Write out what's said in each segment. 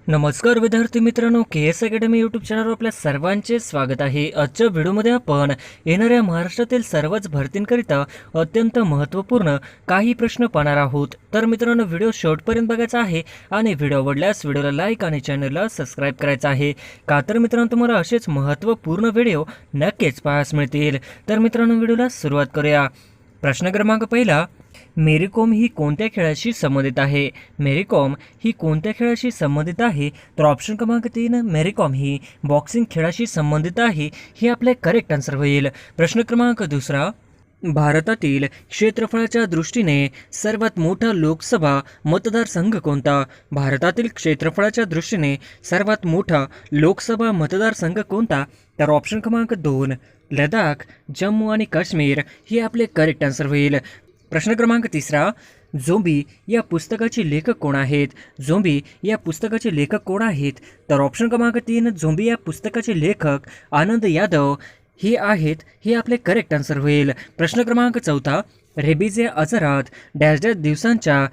नमस्कार विद्यार्थी मित्रांनो, KS अकॅडमी यूट्यूब चॅनलवर आपल्या सर्वांचे स्वागत आहे। आजच्या व्हिडिओमध्ये आपण येणाऱ्या महाराष्ट्रातील सर्वच भरतींकरिता अत्यंत महत्त्वपूर्ण काही प्रश्न पाहणार आहोत। तर मित्रांनो, व्हिडिओ शेवटपर्यंत बघायचा आहे आणि व्हिडिओ आवडल्यास व्हिडिओला लाईक आणि चॅनलला सबस्क्राईब करायचं आहे, का तर मित्रांनो तुम्हाला असेच महत्त्वपूर्ण व्हिडिओ नक्कीच पाहायला मिळतील। तर मित्रांनो, व्हिडिओला सुरुवात करूया। प्रश्न क्रमांक पहिला, मेरी कॉम ही कोणत्या खेळाशी संबंधित आहे? मेरी कॉम ही कोणत्या खेळाशी संबंधित आहे? तर ऑप्शन क्रमांक 3, मेरी कॉम ही बॉक्सिंग खेळाशी संबंधित आहे, हे आपले करेक्ट आन्सर होईल। प्रश्न क्रमांक दुसरा, भारतातील क्षेत्रफळाच्या दृष्टीने सर्वात मोठा लोकसभा मतदारसंघ कोणता? भारतातील क्षेत्रफळाच्या दृष्टीने सर्वात मोठा लोकसभा मतदारसंघ कोणता? तर ऑप्शन क्रमांक 2, लडाख, जम्मू आणि काश्मीर हे आपले करेक्ट आन्सर होईल। प्रश्न क्रमांक तिसरा, झोंबी या पुस्तकाचे लेखक कोण आहेत? झोंबी या पुस्तकाचे लेखक कोण आहेत? तर ऑप्शन क्रमांक 3, झोंबी या पुस्तकाचे लेखक आनंद यादव हे आहेत, हे आपले करेक्ट आन्सर होईल। प्रश्न क्रमांक चौथा, रेबीज या आजारात डॅश डॅश दिवसांच्या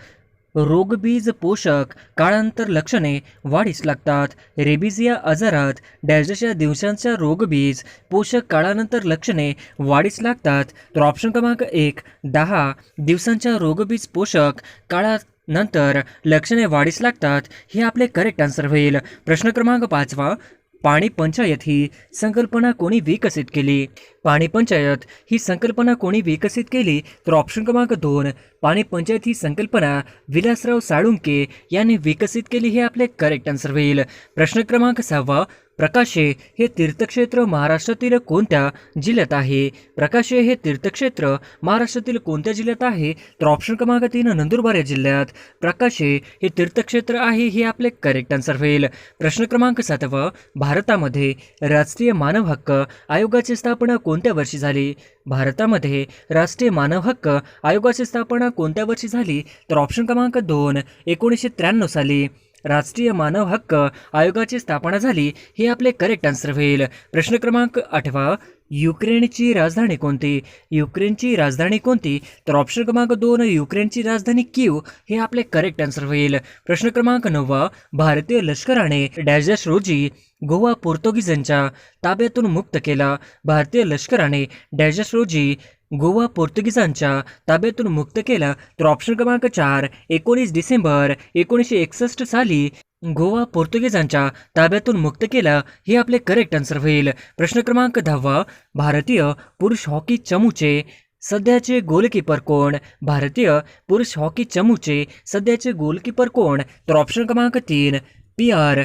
रोगबीज पोषक काळानंतर लक्षणे वाढीस लागतात। रेबीज या आजारात डॅश डॅश या दिवसांच्या रोगबीज पोषक काळानंतर लक्षणे वाढीस लागतात। तर ऑप्शन क्रमांक 1, 10 दिवसांच्या रोगबीज पोषक काळानंतर लक्षणे वाढीस लागतात, हे आपले करेक्ट आन्सर होईल। प्रश्न क्रमांक 5, पाणी पंचायत ही संकल्पना कोणी विकसित केली? पाणी पंचायत ही संकल्पना कोणी विकसित केली? तर ऑप्शन क्रमांक 2, पाणी पंचायत ही संकल्पना विलासराव साळुंके यांनी विकसित केली, हे आपले करेक्ट आन्सर होईल। प्रश्न क्रमांक 6, प्रकाशे हे तीर्थक्षेत्र महाराष्ट्रातील कोणत्या जिल्ह्यात आहे? प्रकाशे हे तीर्थक्षेत्र महाराष्ट्रातील कोणत्या जिल्ह्यात आहे? तर ऑप्शन क्रमांक 3, नंदुरबार या जिल्ह्यात प्रकाशे हे तीर्थक्षेत्र आहे, हे आपले करेक्ट आन्सर होईल। प्रश्न क्रमांक 7, भारतामध्ये राष्ट्रीय मानव हक्क आयोगाची स्थापना कोणत्या वर्षी झाली? भारतामध्ये राष्ट्रीय मानव हक्क आयोगाची स्थापना कोणत्या वर्षी झाली? तर ऑप्शन क्रमांक 2, 1993 साली राष्ट्रीय मानव हक्क आयोगाची स्थापना झाली, हे आपले करेक्ट आन्सर होईल। प्रश्न क्रमांक 8, युक्रेनची राजधानी कोणती? युक्रेनची राजधानी कोणती? तर ऑप्शन क्रमांक 2, युक्रेनची राजधानी कीव हे आपले करेक्ट आन्सर होईल। प्रश्न क्रमांक 9, भारतीय लष्कराने डॅश डॅश रोजी गोवा पोर्तुगीजांच्या ताब्यातून मुक्त केला? भारतीय लष्कराने डॅश डॅश रोजी गोवा पोर्तुगीजांच्या ताब्यातून मुक्त केला? तर ऑप्शन क्रमांक 4, 19 डिसेंबर 1961 साली गोवा पोर्तुगीजांच्या ताब्यातून मुक्त केला, हे आपले करेक्ट आन्सर होईल। प्रश्न क्रमांक 10, भारतीय पुरुष हॉकी चमूचे सध्याचे गोलकीपर कोण? भारतीय पुरुष हॉकी चमूचे सध्याचे गोलकीपर कोण? तर ऑप्शन क्रमांक 3, PR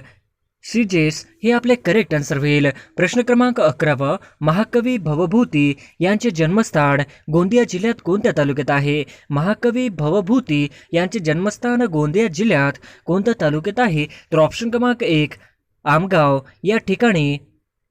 श्रीजेश हे आपले करेक्ट आन्सर होईल। प्रश्न क्रमांक 11, महाकवी भवभूती यांचे जन्मस्थान गोंदिया जिल्ह्यात कोणत्या तालुक्यात आहे? महाकवी भवभूती यांचे जन्मस्थान गोंदिया जिल्ह्यात कोणत्या तालुक्यात आहे? तर ऑप्शन क्रमांक 1, आमगाव या ठिकाणी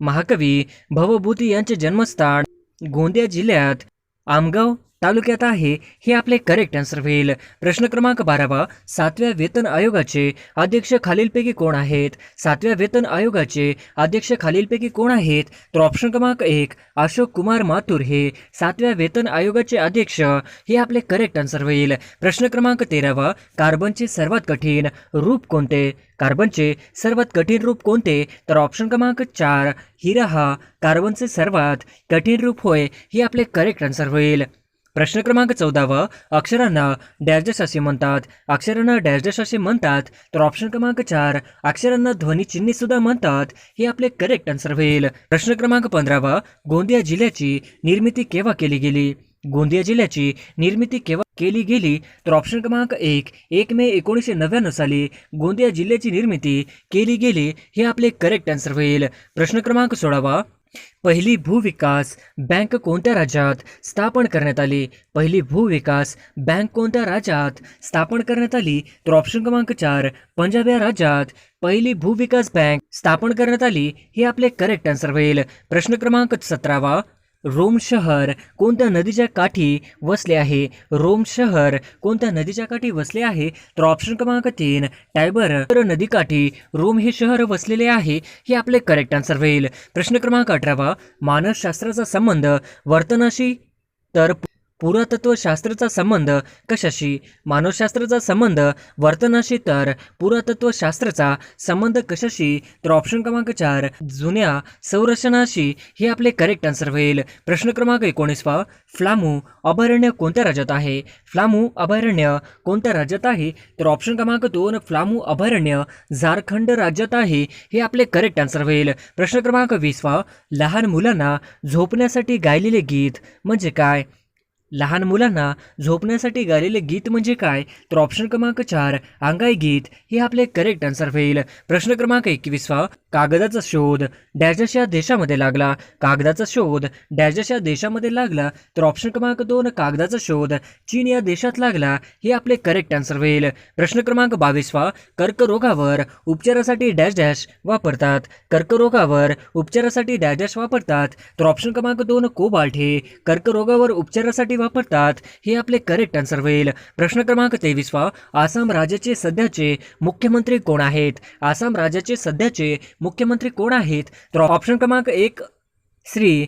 महाकवी भवभूती यांचे जन्मस्थान गोंदिया जिल्ह्यात आमगाव तालुक्यात आहे, हे आपले करेक्ट आन्सर होईल। प्रश्न क्रमांक 12, 7व्या वेतन आयोगाचे अध्यक्ष खालीलपैकी कोण आहेत? 7व्या वेतन आयोगाचे अध्यक्ष खालीलपैकी कोण आहेत? तर ऑप्शन क्रमांक 1, अशोक कुमार माथुर हे 7व्या वेतन आयोगाचे अध्यक्ष, हे आपले करेक्ट आन्सर होईल। प्रश्न क्रमांक 13, कार्बनचे सर्वात कठीण रूप कोणते? कार्बनचे सर्वात कठीण रूप कोणते? तर ऑप्शन क्रमांक 4, हिरा हा कार्बनचे सर्वात कठीण रूप होय, हे आपले करेक्ट आन्सर होईल। प्रश्न क्रमांक 14, अक्षरांना डॅश डॅश असे म्हणतात? अक्षरांना डॅश डॅश असे म्हणतात? तर ऑप्शन क्रमांक 4, अक्षरांना ध्वनी चिन्हे सुद्धा म्हणतात, हे आपले करेक्ट आन्सर होईल। प्रश्न क्रमांक 15, गोंदिया जिल्ह्याची निर्मिती केव्हा केली गेली? गोंदिया जिल्ह्याची निर्मिती केव्हा केली गेली? तर ऑप्शन क्रमांक 1, 1 मे 1999 साली गोंदिया जिल्ह्याची निर्मिती केली गेली, हे आपले करेक्ट आन्सर होईल। प्रश्न क्रमांक 16, पहिली भूविकास बँक कोणत्या राज्यात स्थापन करण्यात आली? पहिली भूविकास बँक कोणत्या राज्यात स्थापन करण्यात आली? तर ऑप्शन क्रमांक 4, पंजाब या राज्यात पहिली भूविकास बँक स्थापन करण्यात आली, हे आपले करेक्ट आन्सर होईल। प्रश्न क्रमांक 17, रोम शहर कोणत्या नदीच्या काठी वसले आहे? रोम शहर कोणत्या नदीच्या काठी वसले आहे? तर ऑप्शन क्रमांक 3, टायबर नदीकाठी रोम हे शहर वसलेले आहे, हे आपले करेक्ट आन्सर होईल। प्रश्न क्रमांक 18, मानसशास्त्राचा संबंध वर्तनाशी तर पुरातत्वशास्त्राचा संबंध कशाशी? मानवशास्त्राचा संबंध वर्तनाशी. तर पुरातत्वशास्त्राचा संबंध कशाशी? तर ऑप्शन क्रमांक 4 जुन्या संरचनाशी. हे आपले करेक्ट आन्सर होईल. प्रश्न क्रमांक 19 फ्लामू अभयारण्य कोणत्या राज्यात आहे? फ्लामू अभयारण्य कोणत्या राज्यात आहे? तर ऑप्शन क्रमांक 2 फ्लामू अभयारण्य झारखंड राज्यात आहे. हे आपले करेक्ट आन्सर होईल. प्रश्न क्रमांक 20 लहान मुलांना झोपण्यासाठी गायलेले गीत म्हणजे काय? लहान मुलांना झोपण्यासाठी गायलेले गीत म्हणजे काय? तर ऑप्शन क्रमांक 4 अंगाई गीत. हे आपले करेक्ट आन्सर होईल. प्रश्न क्रमांक 21 कागदाचा शोध डॅशच्या देशामध्ये लागला. कागदाचा शोध डॅशच्या देशामध्ये लागला. तर ऑप्शन क्रमांक 2 कागदाचा शोध चीन या देशात लागला. हे आपले करेक्ट आन्सर होईल. प्रश्न क्रमांक 22 कर्करोगावर उपचारासाठी डॅश डॅश वापरतात. कर्करोगावर उपचारासाठी डॅश डॅश वापरतात. तर ऑप्शन क्रमांक 2 कोबाल्ट हे कर्करोगावर उपचारासाठी वापरतात. हे आपले करेक्ट आन्सर होईल. प्रश्न क्रमांक 23 आसाम राज्याचे सध्याचे मुख्यमंत्री कोण आहेत? आसाम राज्याचे सध्याचे मुख्यमंत्री कोण आहेत? तर ऑप्शन क्रमांक 1 श्री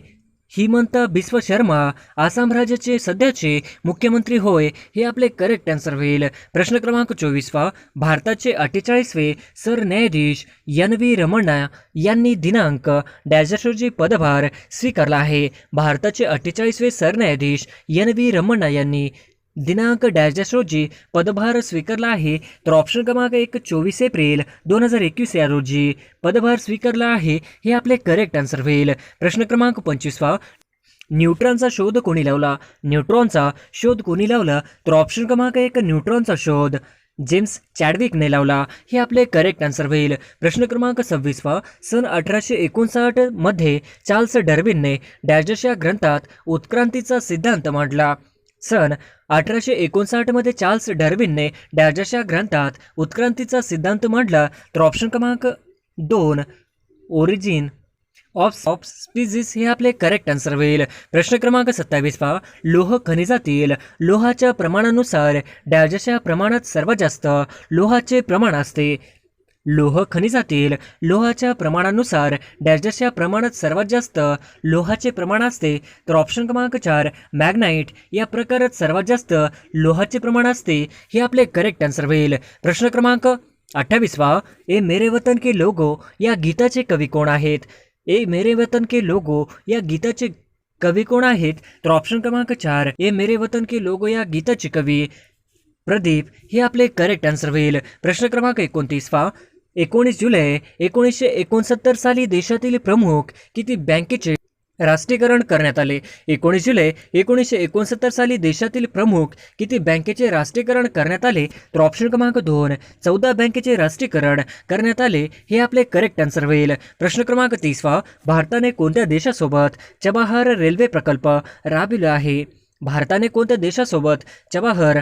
हिमंत बिस्व शर्मा आसाम राज्याचे सध्याचे मुख्यमंत्री होय. हे आपले करेक्ट आन्सर होईल. प्रश्न क्रमांक 24 भारताचे 48वे सरन्यायाधीश NV रमणा यांनी दिनांक डॅश रोजी पदभार स्वीकारला आहे. भारताचे 48वे सरन्यायाधीश NV रमणा यांनी दिनांक डॅश डॅश रोजी पदभार स्वीकारला आहे. तर ऑप्शन क्रमांक 1 24 एप्रिल 2021 या रोजी पदभार स्वीकारला आहे. हे आपले करेक्ट आन्सर होईल. प्रश्न क्रमांक 25 न्यूट्रॉनचा शोध कोणी लावला? न्यूट्रॉनचा शोध कोणी लावला? तर ऑप्शन क्रमांक 1 न्यूट्रॉनचा शोध जेम्स चॅडविकने लावला. हे आपले करेक्ट आन्सर होईल. प्रश्न क्रमांक 26 सन 1859 मध्ये चार्ल्स डार्विनने डॅश या ग्रंथात उत्क्रांतीचा सिद्धांत मांडला. सन 1859 मध्ये चार्ल्स डार्विनने डॅश या ग्रंथात उत्क्रांतीचा सिद्धांत मांडला. तर ऑप्शन क्रमांक 2 ओरिजिन ऑफ स्पीसीज हे आपले करेक्ट आन्सर होईल. प्रश्न क्रमांक 27 लोह खनिजातील लोहाच्या प्रमाणानुसार डॅशच्या प्रमाणात सर्वात जास्त लोहाचे प्रमाण असते. लोह खनिजातील लोहाच्या प्रमाणानुसार डॅशच्या प्रमाणात सर्वात जास्त लोहाचे प्रमाण असते. तर ऑप्शन क्रमांक 4 मॅग्नाइट या प्रकारात सर्वात जास्त लोहाचे प्रमाण असते. हे आपले करेक्ट आन्सर होईल. प्रश्न क्रमांक 28 ए मेरे वतन के लोगो या गीताचे कवी कोण आहेत? ए मेरे वतन के लोगो या गीताचे कवी कोण आहेत? तर ऑप्शन क्रमांक 4 ए मेरे वतन के लोगो या गीताचे कवी प्रदीप. हे आपले करेक्ट आन्सर होईल. प्रश्न क्रमांक 29 19 जुलै 1969 साली देशातील प्रमुख किती बँकेचे राष्ट्रीयकरण करण्यात आले? 19 जुलै 1969 साली देशातील प्रमुख किती बँकेचे राष्ट्रीयकरण करण्यात आले? तर ऑप्शन क्रमांक 2 14 बँकेचे राष्ट्रीयकरण करण्यात आले. हे आपले करेक्ट आन्सर होईल. प्रश्न क्रमांक 30 भारताने कोणत्या देशासोबत चबाहार रेल्वे प्रकल्प राबविला आहे? भारताने कोणत्या देशासोबत चबाहार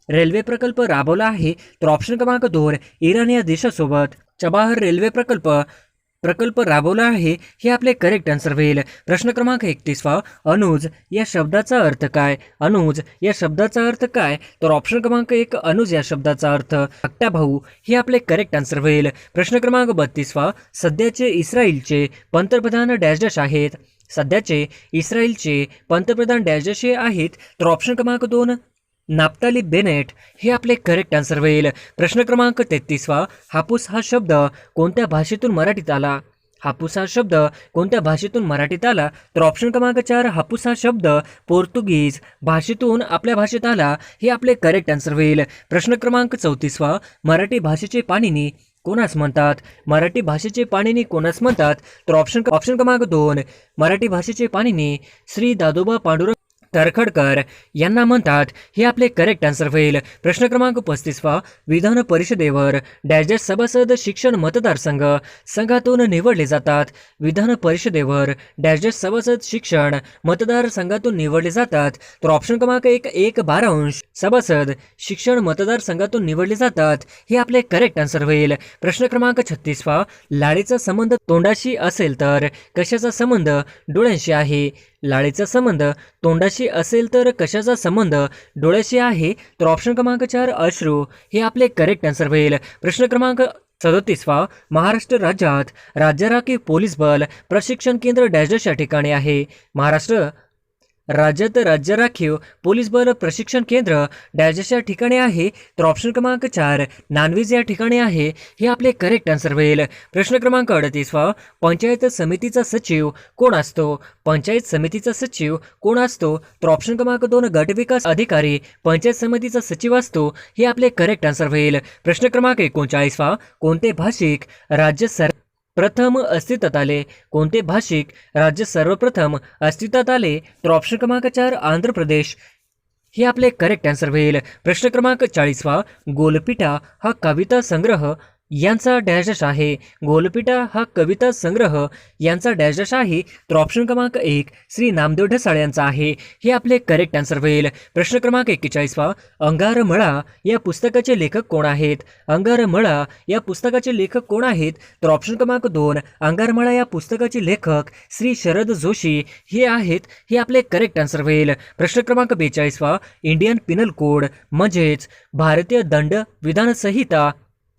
रेल्वे प्रकल्प राबवला आहे? तर ऑप्शन क्रमांक 2 इराण या देशासोबत चबाहार रेल्वे प्रकल्प राबवला आहे. हे आपले करेक्ट आन्सर होईल. प्रश्न क्रमांक 31 अनुज या शब्दाचा अर्थ काय? अनुज या शब्दाचा अर्थ काय? तर ऑप्शन क्रमांक 1 अनुज या शब्दाचा अर्थ धाकटा भाऊ. हे आपले करेक्ट आन्सर होईल. प्रश्न क्रमांक 32 सध्याचे इस्रायलचे पंतप्रधान डॅश डॅश आहेत? सध्याचे इस्रायलचे पंतप्रधान डॅश डॅश आहेत. तर ऑप्शन क्रमांक 2 नाफ्ताली बेनेट. हे आपले करेक्ट आन्सर होईल. प्रश्न क्रमांक 33 हापूस हा शब्द कोणत्या भाषेतून मराठीत आला? हापूस हा शब्द कोणत्या भाषेतून मराठीत आला? तर ऑप्शन क्रमांक 4 हापूस हा शब्द पोर्तुगीज भाषेतून आपल्या भाषेत आला. हे आपले करेक्ट आन्सर होईल. प्रश्न क्रमांक 34 मराठी भाषेचे पाणिनी कोणास म्हणतात? मराठी भाषेचे पाणिनी कोणास म्हणतात? तर ऑप्शन क्रमांक 2 मराठी भाषेचे पाणिनी श्री दादोबा पांडुरंग तरखडकर यांना म्हणतात. हे आपले करेक्ट आन्सर होईल. प्रश्न क्रमांक 35 विधान परिषदेवर डॅश डॅश सभासद शिक्षण मतदारसंघ संघातून निवडले जातात. विधान परिषदेवर डॅश डॅश सभासद शिक्षण मतदारसंघातून निवडले जातात. तर ऑप्शन क्रमांक 1 12 सभासद शिक्षण मतदारसंघातून निवडले जातात. हे आपले करेक्ट आन्सर होईल. प्रश्न क्रमांक 36 लाळेचा संबंध तोंडाशी असेल तर कशाचा संबंध डोळ्यांशी आहे? लाळेचा संबंध तोंडाशी असेल तर कशाचा संबंध डोळ्याशी आहे? तर ऑप्शन क्रमांक 4 अश्रू. हे आपले करेक्ट आन्सर होईल. प्रश्न क्रमांक 37 महाराष्ट्र राज्यात राज्य राखीव पोलीस बल प्रशिक्षण केंद्र डॅश डॅश या ठिकाणी आहे. महाराष्ट्र राज्यात राज्य राखीव पोलीस बल प्रशिक्षण केंद्र डॅश या ठिकाणी आहे. तर ऑप्शन क्रमांक 4 नानवेज या ठिकाणी आहे. हे आपले करेक्ट आन्सर होईल. प्रश्न क्रमांक 38 पंचायत समितीचा सचिव कोण असतो? पंचायत समितीचा सचिव कोण असतो? तर ऑप्शन क्रमांक 2 गट विकास अधिकारी पंचायत समितीचा सचिव असतो. हे आपले करेक्ट आन्सर होईल. प्रश्न क्रमांक 39 कोणते भाषिक राज्य प्रथम अस्तित्वात आले? कोणते भाषिक राज्य सर्वप्रथम अस्तित्वात आले? तर ऑप्शन क्रमांक 4 आंध्र प्रदेश हे आपले करेक्ट आन्सर होईल. प्रश्न क्रमांक 40 गोलपिठा हा कविता संग्रह यांचा डॅश आहे. गोलपिठा हा कविता संग्रह यांचा डॅश आहे. तर ऑप्शन क्रमांक 1 श्री नामदेव ढसाळ यांचा आहे. हे आपले करेक्ट आन्सर होईल. प्रश्न क्रमांक 41 अंगारमळा या पुस्तकाचे लेखक कोण आहेत? अंगारमळा या पुस्तकाचे लेखक कोण आहेत? तर ऑप्शन क्रमांक 2 अंगारमळा या पुस्तकाचे लेखक श्री शरद जोशी हे आहेत. हे आपले करेक्ट आन्सर होईल. प्रश्न क्रमांक 42 इंडियन पिनल कोड म्हणजेच भारतीय दंड विधान संहिता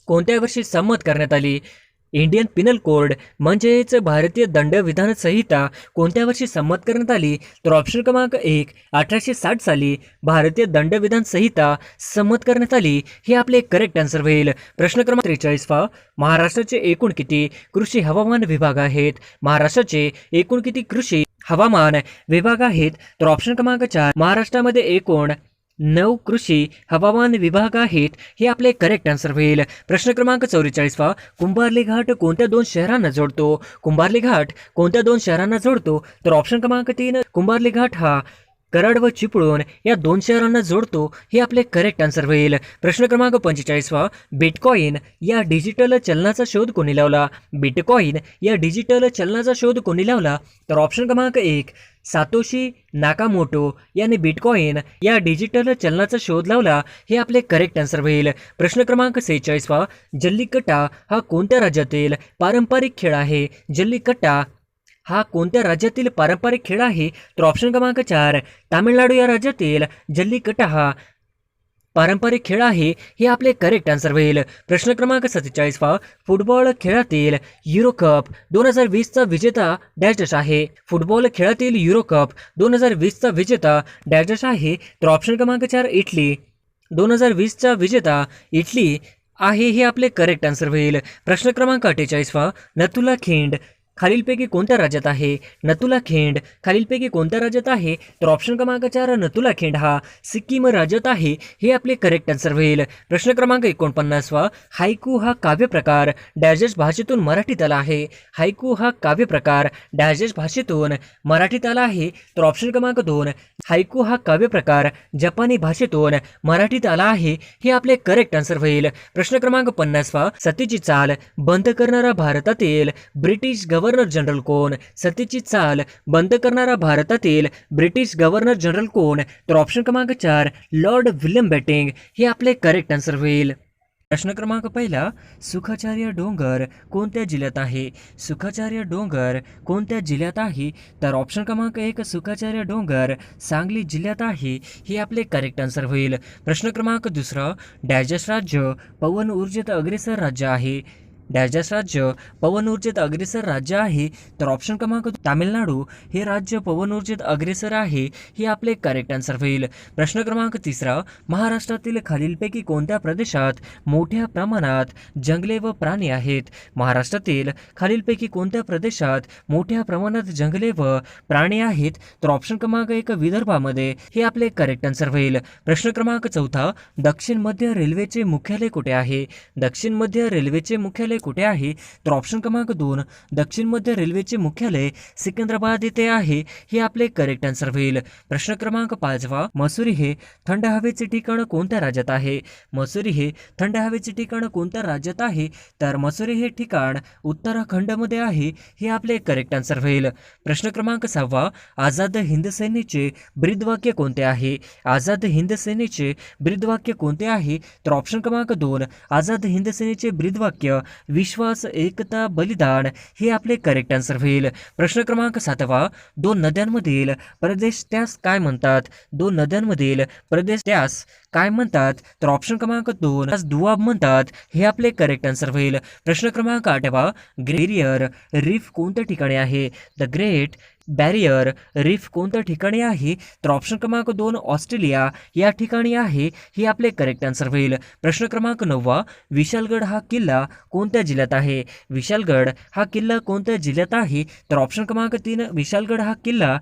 कोणत्या वर्षी संमत करण्यात आली? इंडियन पिनल कोड म्हणजेच भारतीय दंड विधान संहिता कोणत्या वर्षी संमत करण्यात आली? तर ऑप्शन क्रमांक 1 1860 साली भारतीय दंड विधान संहिता संमत करण्यात आली. हे आपले करेक्ट आन्सर होईल. प्रश्न क्रमांक 43 महाराष्ट्राचे एकूण किती कृषी हवामान विभाग आहेत? महाराष्ट्राचे एकूण किती कृषी हवामान विभाग आहेत? तर ऑप्शन क्रमांक 4 महाराष्ट्रामध्ये एकूण 9 कृषी हवामान विभाग आहेत. हे आपले करेक्ट आन्सर होईल. प्रश्न क्रमांक 44 कुंभार्ली घाट कोणत्या 2 शहरांना जोडतो? कुंभार्ली घाट कोणत्या 2 शहरांना जोडतो? तर ऑप्शन क्रमांक 3 कुंभार्ली घाट हा कराड व चिपळूण या 2 शहरांना जोडतो. हे आपले करेक्ट आन्सर होईल. प्रश्न क्रमांक 45 बिटकॉइन या डिजिटल चलनाचा शोध कोणी लावला? बिटकॉइन या डिजिटल चलनाचा शोध कोणी लावला? तर ऑप्शन क्रमांक 1 सातोशी नाकामोटो यांनी बिटकॉइन या डिजिटल चलनाचा शोध लावला. हे आपले करेक्ट आन्सर होईल. प्रश्न क्रमांक 46 जल्लीकट्टा हा कोणत्या राज्यातील पारंपरिक खेळ आहे? जल्लीकट्टा हा कोणत्या राज्यातील पारंपरिक खेळ आहे? तर ऑप्शन क्रमांक 4 तामिळनाडू या राज्यातील जल्लीकट्टा हा पारंपरिक खेळ आहे. हे आपले करेक्ट आन्सर होईल. प्रश्न क्रमांक 47 फुटबॉल खेळातील युरो कप 2020चा विजेता डॅश आहे. फुटबॉल खेळातील युरो कप 2020चा विजेता डॅश आहे. तर ऑप्शन क्रमांक 4 इटली 2020चा विजेता इटली आहे. हे आपले करेक्ट आन्सर होईल. प्रश्न क्रमांक 48 नथुला खिंड खालीलपैकी कोणत्या राज्यात आहे? नथुला खिंड खालीलपैकी कोणत्या राज्यात आहे? तर ऑप्शन क्रमांक 4 नथुला खिंड हा सिक्कीम राज्यात आहे. हे आपले करेक्ट आन्सर होईल. प्रश्न क्रमांक 49 हायकू हा काव्य प्रकार डॅश भाषेतून मराठीत आला आहे. हायकू हा काव्य प्रकार डॅश भाषेतून मराठीत आला आहे. तर ऑप्शन क्रमांक 2 हायकू हा काव्य प्रकार जपानी भाषेतून मराठीत आला आहे. हे आपले करेक्ट आन्सर होईल. प्रश्न क्रमांक 50 सतीची चाल बंद करणारा भारतातील ब्रिटिश गव्हर्नर जनरल कोण? सतीची चाल बंद करणारा भारतातील ब्रिटिश गव्हर्नर जनरल कोण? तर ऑप्शन क्रमांक 4 लॉर्ड विल्यम बेटिंग हे आपले करेक्ट आन्सर होईल. प्रश्न क्रमांक 1 सुखाचार्य डोंगर कोणत्या जिल्ह्यात आहे? सुखाचार्य डोंगर कोणत्या जिल्ह्यात आहे? तर ऑप्शन क्रमांक 1 सुखाचार्य डोंगर सांगली जिल्ह्यात आहे. हे आपले करेक्ट आन्सर होईल. प्रश्न क्रमांक 2 डॅश राज्य पवन ऊर्जेत अग्रेसर राज्य आहे. डॅश राज्य पवन ऊर्जेत अग्रेसर राज्य आहे. तर ऑप्शन क्रमांक तामिळनाडू हे राज्य पवन ऊर्जेत अग्रेसर आहे. हे आपले करेक्ट आन्सर होईल. प्रश्न क्रमांक 3 महाराष्ट्रातील खालीलपैकी कोणत्या प्रदेशात मोठ्या प्रमाणात जंगले व प्राणी आहेत? महाराष्ट्रातील खालीलपैकी कोणत्या प्रदेशात मोठ्या प्रमाणात जंगले व प्राणी आहेत? तर ऑप्शन क्रमांक 1 विदर्भामध्ये. हे आपले करेक्ट आन्सर होईल. प्रश्न क्रमांक 4 दक्षिण मध्य रेल्वेचे मुख्यालय कुठे आहे? दक्षिण मध्य रेल्वेचे मुख्यालय कुठे आहे? तर ऑप्शन क्रमांक 2 दक्षिण मध्य रेल्वेचे मुख्यालय सिकंदराबाद येथे आहे. हे आपले करेक्ट आन्सर होईल. प्रश्न क्रमांक 5 मसुरी हे थंड हवेचे ठिकाण कोणत्या राज्यात आहे? मसुरी हे थंड हवेचे ठिकाण कोणत्या राज्यात आहे? तर मसुरी हे ठिकाण उत्तराखंडमध्ये आहे. हे आपले करेक्ट आन्सर होईल. प्रश्न क्रमांक 6 आझाद हिंद सेनेचे ब्रीदवाक्य कोणते आहे? आझाद हिंद सेनेचे ब्रीदवाक्य कोणते आहे? तर ऑप्शन क्रमांक 2 आझाद हिंद सेनेचे ब्रीदवाक्य विश्वास एकता बलिदान हे आपले करेक्ट आन्सर होईल. प्रश्न क्रमांक 7 दोन नद्यांमधील प्रदेश त्यास काय म्हणतात? दोन नद्यांमधील प्रदेश त्यास काय म्हणतात? तर ऑप्शन क्रमांक 2 दुआब म्हणतात. हे आपले करेक्ट आन्सर होईल. प्रश्न क्रमांक 8 ग्रेरियर रीफ कोणत्या ठिकाणी आहे? द ग्रेट बॅरियर रीफ कोणत्या ठिकाणी आहे? तर ऑप्शन क्रमांक 2 ऑस्ट्रेलिया या ठिकाणी आहे. हे आपले करेक्ट आन्सर होईल. प्रश्न क्रमांक 9 विशालगड हा किल्ला कोणत्या जिल्ह्यात आहे? विशालगड हा किल्ला कोणत्या जिल्ह्यात आहे? तर ऑप्शन क्रमांक 3 विशालगड हा किल्ला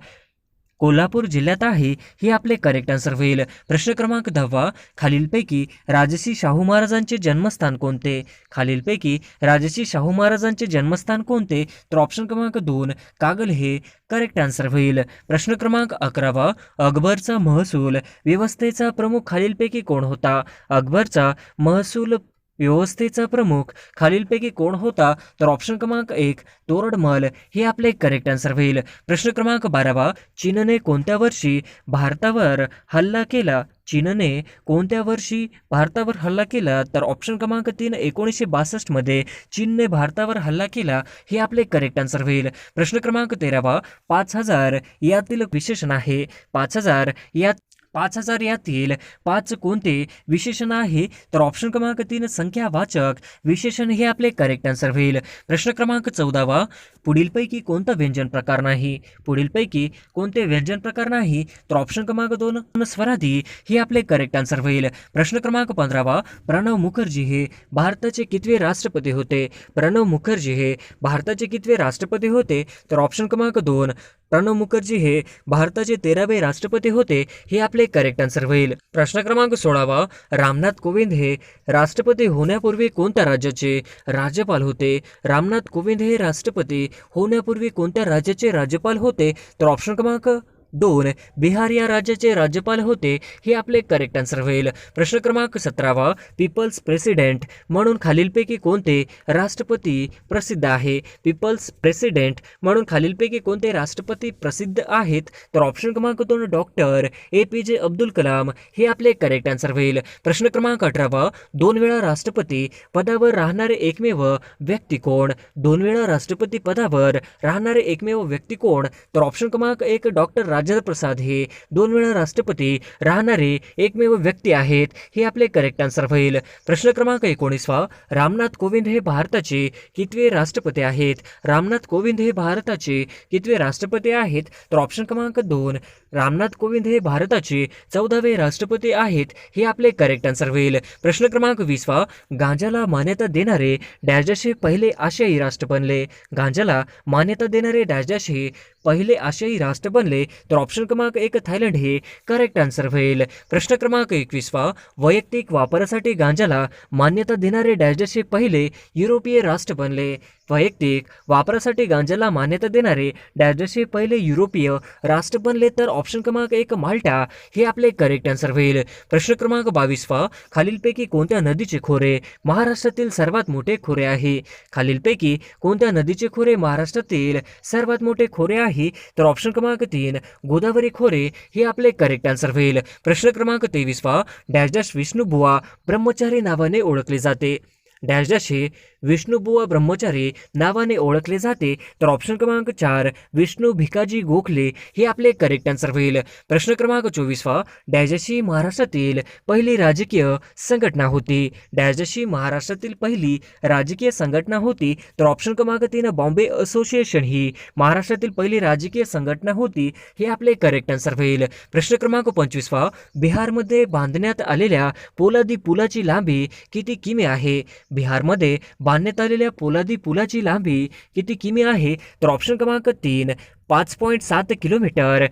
कोल्हापूर जिल्ह्यात आहे. हे आपले करेक्ट आन्सर होईल. प्रश्न क्रमांक 10 खालीलपैकी राजर्षी शाहू महाराजांचे जन्मस्थान कोणते? खालीलपैकी राजर्षी शाहू महाराजांचे जन्मस्थान कोणते? तर ऑप्शन क्रमांक 2 कागल हे करेक्ट आन्सर होईल. प्रश्न क्रमांक 11 अकबरचा महसूल व्यवस्थेचा प्रमुख खालीलपैकी कोण होता? अकबरचा महसूल व्यवस्थेचा प्रमुख खालीलपैकी कोण होता? तर ऑप्शन क्रमांक 1 तोरडमल हे आपले करेक्ट आन्सर होईल. प्रश्न क्रमांक 12 चीनने कोणत्या वर्षी भारतावर हल्ला केला? चीनने कोणत्या वर्षी भारतावर हल्ला केला? तर ऑप्शन क्रमांक 3 1962 मध्ये चीनने भारतावर हल्ला केला. हे आपले करेक्ट आन्सर होईल. प्रश्न क्रमांक 13 5000 यातील विशेषण आहे. 5000 यातील 5 कोणते विशेषण आहे? तर ऑप्शन क्रमांक 3 संख्यावाचक विशेषण हे आपले करेक्ट आन्सर होईल. प्रश्न क्रमांक 14 पुढीलपैकी कोणता व्यंजन प्रकार नाही? पुढीलपैकी कोणते व्यंजन प्रकार नाही? तर ऑप्शन क्रमांक 2 स्वरादी हे आपले करेक्ट आन्सर होईल. प्रश्न क्रमांक 15 प्रणव मुखर्जी हे भारताचे कितवे राष्ट्रपती होते? प्रणव मुखर्जी हे भारताचे कितवे राष्ट्रपती होते? तर ऑप्शन क्रमांक 2 प्रणव मुखर्जी हे भारताचे 13वे राष्ट्रपती होते. हे आपले करेक्ट आन्सर होईल. प्रश्न क्रमांक 16 रामनाथ कोविंद हे राष्ट्रपती होण्यापूर्वी कोणत्या राज्याचे राज्यपाल होते? रामनाथ कोविंद हे राष्ट्रपती होण्यापूर्वी कोणत्या राज्याचे राज्यपाल होते? तर ऑप्शन क्रमांक 2 बिहार या राज्याचे राज्यपाल होते. हे आपले करेक्ट आन्सर होईल. प्रश्न क्रमांक 17 पीपल्स प्रेसिडेंट म्हणून खालीलपैकी कोणते राष्ट्रपती प्रसिद्ध आहे? पीपल्स प्रेसिडेंट म्हणून खालीलपैकी कोणते राष्ट्रपती प्रसिद्ध आहेत? तर ऑप्शन क्रमांक 2 डॉक्टर APJ अब्दुल कलाम हे आपले करेक्ट आन्सर होईल. प्रश्न क्रमांक 18 2 वेळा राष्ट्रपती पदावर राहणारे एकमेव व्यक्ती कोण? 2 वेळा राष्ट्रपती पदावर राहणारे एकमेव व्यक्ती कोण? तर ऑप्शन क्रमांक 1 डॉक्टर राजेंद्र प्रसाद हे 2 वेळा राष्ट्रपती राहणारे एकमेव व्यक्ती आहेत. हे आपले करेक्ट आन्सर होईल. प्रश्न क्रमांक 19 रामनाथ कोविंद हे भारताचे कितवे राष्ट्रपती आहेत? रामनाथ कोविंद हे भारताचे कितवे राष्ट्रपती आहेत? तर ऑप्शन क्रमांक 2 रामनाथ कोविंद हे भारताचे 14वे राष्ट्रपती आहेत. हे आपले करेक्ट आन्सर होईल. प्रश्न क्रमांक 20 गांजाला मान्यता देणारे डॅशचे पहिले आशियाई राष्ट्र बनले? गांजाला मान्यता देणारे डॅशचे पहिले आशियाई राष्ट्र बनले? तर ऑप्शन क्रमांक 1 थायलंड हे करेक्ट आन्सर होईल. प्रश्न क्रमांक 21 वैयक्तिक वापरासाठी गांजाला मान्यता देणारे डॅशचे पहिले युरोपीय राष्ट्र बनले? वैयक्तिक वापरासाठी गांजाला मान्यता देणारे डॅशचे पहिले युरोपीय राष्ट्र बनले? तर ऑप्शन क्रमांक 1 माल्टा हे आपले करेक्ट आन्सर होईल. प्रश्न क्रमांक 22 खालीलपैकी कोणत्या नदीचे खोरे महाराष्ट्रातील सर्वात मोठे खोरे आहे? खालीलपैकी कोणत्या नदीचे खोरे महाराष्ट्रातील सर्वात मोठे खोरे आहे? तर ऑप्शन क्रमांक 3 गोदावरी खोरे हे आपले करेक्ट आन्सर होईल. प्रश्न क्रमांक 23 डॅश विष्णुबुवा ब्रह्मचारी नावाने ओळखले जाते? डॅश हे विष्णुबुवा ब्रह्मचारी नावाने ओळखले जाते? तर ऑप्शन क्रमांक 4 विष्णू भिकाजी गोखले हे आपले करेक्ट आन्सर होईल. प्रश्न क्रमांक 24 डॅशची महाराष्ट्रातील पहिली राजकीय संघटना होती? डॅशची महाराष्ट्रातील पहिली राजकीय संघटना होती? तर ऑप्शन क्रमांक 3 बॉम्बे असोसिएशन ही महाराष्ट्रातील पहिली राजकीय संघटना होती. हे आपले करेक्ट आन्सर होईल. प्रश्न क्रमांक 25 बिहारमध्ये बांधण्यात आलेल्या पोलादी पुलाची लांबी किती किमी आहे? बिहारमध्ये बांधण्यात आलेल्या पोलादी पुलाची लांबी किती किमी आहे? तर ऑप्शन क्रमांक 3 5.7 किलोमीटर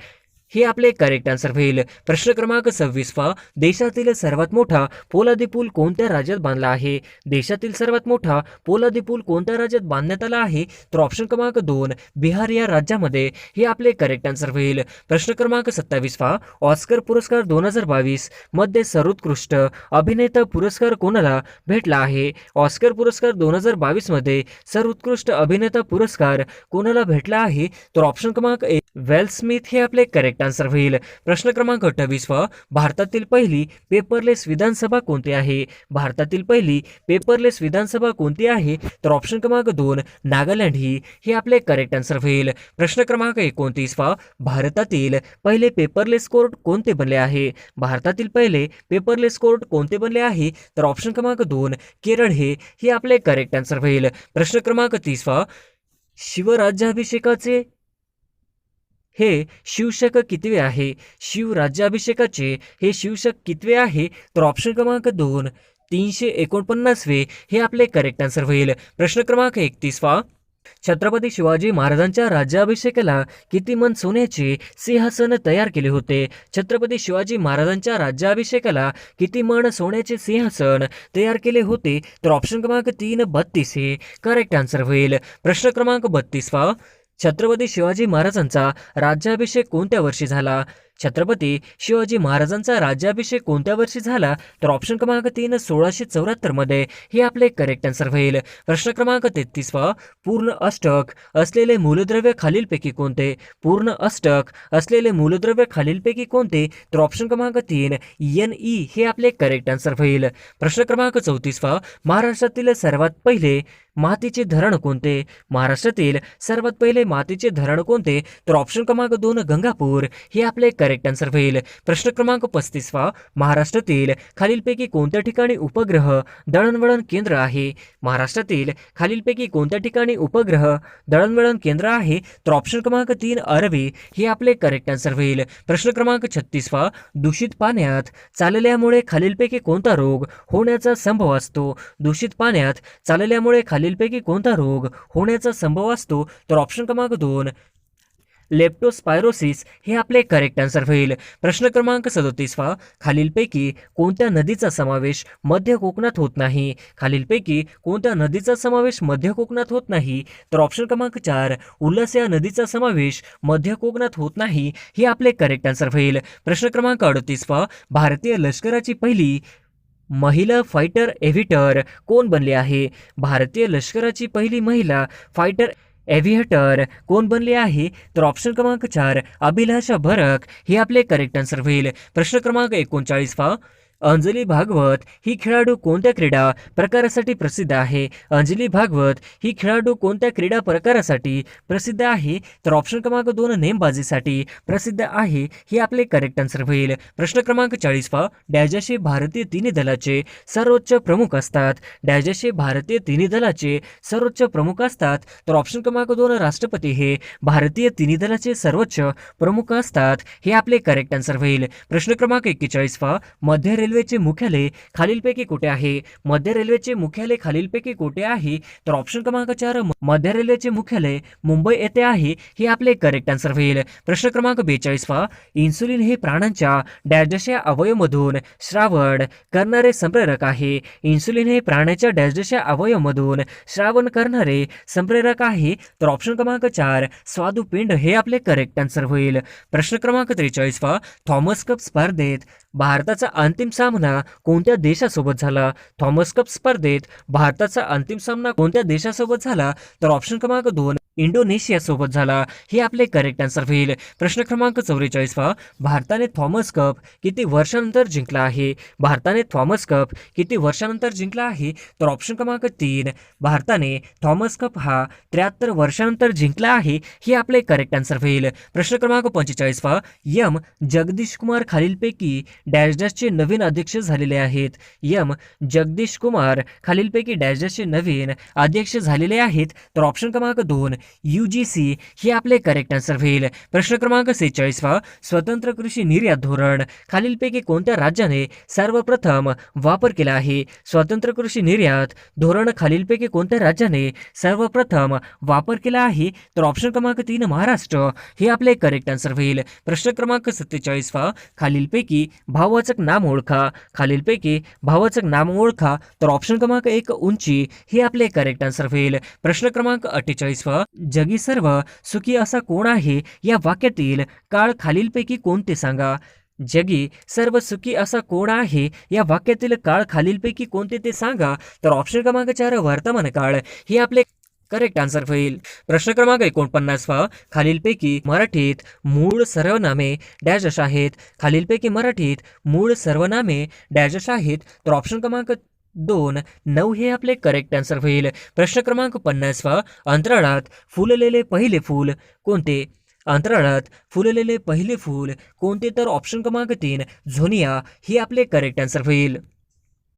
हे आपले करेक्ट आन्सर होईल. प्रश्न क्रमांक 26 देशातील सर्वात मोठा पोलादी पूल कोणत्या राज्यात बांधला आहे? देशातील सर्वात मोठा पोलादी पूल कोणत्या राज्यात बांधण्यात आला आहे? तर ऑप्शन क्रमांक 2 बिहार या राज्यामध्ये हे आपले करेक्ट आन्सर होईल. प्रश्न क्रमांक 27 ऑस्कर पुरस्कार 2022 मध्ये सर्वोत्कृष्ट अभिनेता पुरस्कार कोणाला भेटला आहे? ऑस्कर पुरस्कार 2022 मध्ये सर्वोत्कृष्ट अभिनेता पुरस्कार कोणाला भेटला आहे? तर ऑप्शन क्रमांक 1 वेल स्मिथ हे आपले करेक्ट आन्सर होईल. प्रश्न क्रमांक 28 भारतातील पहिली पेपरलेस विधानसभा कोणती आहे? भारतातील पहिली पेपरलेस विधानसभा कोणती आहे? तर ऑप्शन क्रमांक 2 नागालँड ही आपले करेक्ट आन्सर होईल. प्रश्न क्रमांक 29 भारतातील पहिले पेपरलेस कोर्ट कोणते बनले आहे? भारतातील पहिले पेपरलेस कोर्ट कोणते बनले आहे? तर ऑप्शन क्रमांक 2 केरळ हे आपले करेक्ट आन्सर होईल. प्रश्न क्रमांक 30 शिवराज्याभिषेकाचे हे शिवशक कितवे आहे? शिवराज्याभिषेकाचे हे शिवशक कितवे आहे? तर ऑप्शन क्रमांक 2 349 हे आपले करेक्ट आन्सर होईल. प्रश्न क्रमांक 31 छत्रपती शिवाजी महाराजांच्या राज्याभिषेकाला किती मन सोन्याचे सिंहासन तयार केले होते? छत्रपती शिवाजी महाराजांच्या राज्याभिषेकाला किती मन सोन्याचे सिंहासन तयार केले होते? तर ऑप्शन क्रमांक 3 32 हे करेक्ट आन्सर होईल. प्रश्न क्रमांक 32 छत्रपती शिवाजी महाराजांचा राज्याभिषेक कोणत्या वर्षी झाला? छत्रपती शिवाजी महाराजांचा राज्याभिषेक कोणत्या वर्षी झाला? तर ऑप्शन क्रमांक 3 1674 मध्ये हे आपले करेक्ट आन्सर होईल. प्रश्न क्रमांक 33 पूर्ण अष्टक असलेले मूलद्रव्य खालीलपैकी कोणते? पूर्ण अष्टक असलेले मूलद्रव्य खालीलपैकी कोणते? तर ऑप्शन क्रमांक 3 Ne हे आपले करेक्ट आन्सर होईल. प्रश्न क्रमांक 34 महाराष्ट्रातील सर्वात पहिले मातीचे धरण कोणते? महाराष्ट्रातील सर्वात पहिले मातीचे धरण कोणते? तर ऑप्शन क्रमांक 2 गंगापूर हे आपले करेक्ट आन्सर होईल. प्रश्न क्रमांक 35 महाराष्ट्रातील खालीलपैकी कोणत्या ठिकाणी उपग्रह दळणवळण केंद्र आहे? महाराष्ट्रातील खालीलपैकी कोणत्या ठिकाणी उपग्रह दळणवळण केंद्र आहे? तर ऑप्शन क्रमांक 3 अरवी हे आपले करेक्ट आन्सर होईल. प्रश्न क्रमांक 36 दूषित पाण्यात चालल्यामुळे खालीलपैकी कोणता रोग होण्याचा संभव असतो? दूषित पाण्यात चालल्यामुळे खालीलपैकी कोणता रोग होण्याचा संभव असतो? तर ऑप्शन क्रमांक 2 लेप्टोस्पायरोसिस हे आपले करेक्ट आन्सर होईल. प्रश्न क्रमांक 37 खालीलपैकी कोणत्या नदीचा समावेश मध्य कोकणात होत नाही? खालीलपैकी कोणत्या नदीचा समावेश मध्य कोकणात होत नाही? तर ऑप्शन क्रमांक 4 उल्हास या नदीचा समावेश मध्य कोकणात होत नाही हे आपले करेक्ट आन्सर होईल. प्रश्न क्रमांक 38 भारतीय लष्कराची पहिली महिला फायटर एव्हिटर कोण बनली आहे? भारतीय लष्कराची पहिली महिला फायटर एव्हिएटर कोण बनले आहे? तर ऑप्शन क्रमांक 4 अभिलाषा भरक हे आपले करेक्ट आन्सर होईल. प्रश्न क्रमांक 39 अंजली भागवत ही खेळाडू कोणत्या क्रीडा प्रकारासाठी प्रसिद्ध आहे? अंजली भागवत ही खेळाडू कोणत्या क्रीडा प्रकारासाठी प्रसिद्ध आहे? तर ऑप्शन क्रमांक 2 नेमबाजीसाठी प्रसिद्ध आहे हे आपले करेक्ट आन्सर होईल. प्रश्न क्रमांक 40 डॅजाशी भारतीय तिन्ही दलाचे सर्वोच्च प्रमुख असतात? डॅजाशी भारतीय तिन्ही दलाचे सर्वोच्च प्रमुख असतात? तर ऑप्शन क्रमांक 2 राष्ट्रपती हे भारतीय तिन्ही दलाचे सर्वोच्च प्रमुख असतात हे आपले करेक्ट आन्सर होईल. प्रश्न क्रमांक 41 मध्य रेल्वेचे मुख्यालय खालीलपैकी कुठे आहे? मध्य रेल्वेचे मुख्यालय खालीलपैकी कुठे आहे? तर ऑप्शन क्रमांक 4 मध्य रेल्वेचे मुख्यालय मुंबई येथे आहे हे आपले करेक्ट आन्सर होईल. प्रश्न क्रमांक 42 इन्सुलिन हे प्राण्यांच्या डॅशच्या अवयवमधून श्रावण करणारे संप्रेरक आहे? इन्सुलिन हे प्राण्याच्या डॅशच्या अवयवमधून श्रावण करणारे संप्रेरक आहे? तर ऑप्शन क्रमांक 4 स्वादुपिंड हे आपले करेक्ट आन्सर होईल. प्रश्न क्रमांक 43 थॉमस कप स्पर्धेत भारताचा अंतिम सामना कोणत्या देशासोबत झाला? थॉमस कप स्पर्धेत भारताचा अंतिम सामना कोणत्या देशासोबत झाला? तर ऑप्शन क्रमांक 2 इंडोनेशिया सोबत झाला हे आपले करेक्ट आन्सर होईल. प्रश्न क्रमांक 44 भारताने थॉमस कप किती वर्षानंतर जिंकला आहे? भारताने थॉमस कप किती वर्षानंतर जिंकला आहे? तर ऑप्शन क्रमांक 3 भारताने थॉमस कप हा 73 वर्षानंतर जिंकला आहे हे आपले करेक्ट आन्सर होईल. प्रश्न क्रमांक 45 एम जगदीश कुमार खालीलपैकी डॅश डॅशचे नवीन अध्यक्ष झालेले आहेत? एम जगदीश कुमार खालीलपैकी डॅश डॅशचे नवीन अध्यक्ष झालेले आहेत? तर ऑप्शन क्रमांक 2 UGC हे आपले करेक्ट आन्सर होईल. प्रश्न क्रमांक 46 स्वतंत्र कृषी निर्यात धोरण खालीलपैकी कोणत्या राज्याने सर्वप्रथम वापर केला आहे? स्वतंत्र कृषी निर्यात धोरण खालीलपैकी कोणत्या राज्याने सर्वप्रथम वापर केला आहे? तर ऑप्शन क्रमांक 3 महाराष्ट्र हे आपले करेक्ट आन्सर होईल. प्रश्न क्रमांक 47 खालीलपैकी भाववाचक नाम ओळखा. खालीलपैकी भाववाचक नाम ओळखा. तर ऑप्शन क्रमांक 1 उंची हे आपले करेक्ट आन्सर होईल. प्रश्न क्रमांक 48 जगी सर्व सुखी असा कोण आहे या वाक्यातील काळ खालीलपैकी कोणते सांगा? जगी सर्व सुखी असा कोण आहे या वाक्यातील काळ खालीलपैकी कोणते ते सांगा? तर ऑप्शन क्रमांक 4 वर्तमान काळ हे आपले करेक्ट आन्सर होईल. प्रश्न क्रमांक 49 खालीलपैकी मराठीत मूळ सर्वनामे डॅश अशी आहेत. खालीलपैकी मराठीत मूळ सर्वनामे डॅश अशी आहेत. तर ऑप्शन क्रमांक 2 9 हे आपले करेक्ट आन्सर होईल. प्रश्न क्रमांक 50 अंतराळात फुललेले पहिले फूल कोणते? अंतराळात फुललेले पहिले फूल कोणते? तर ऑप्शन क्रमांक 3 झोनिया हे आपले करेक्ट आन्सर होईल.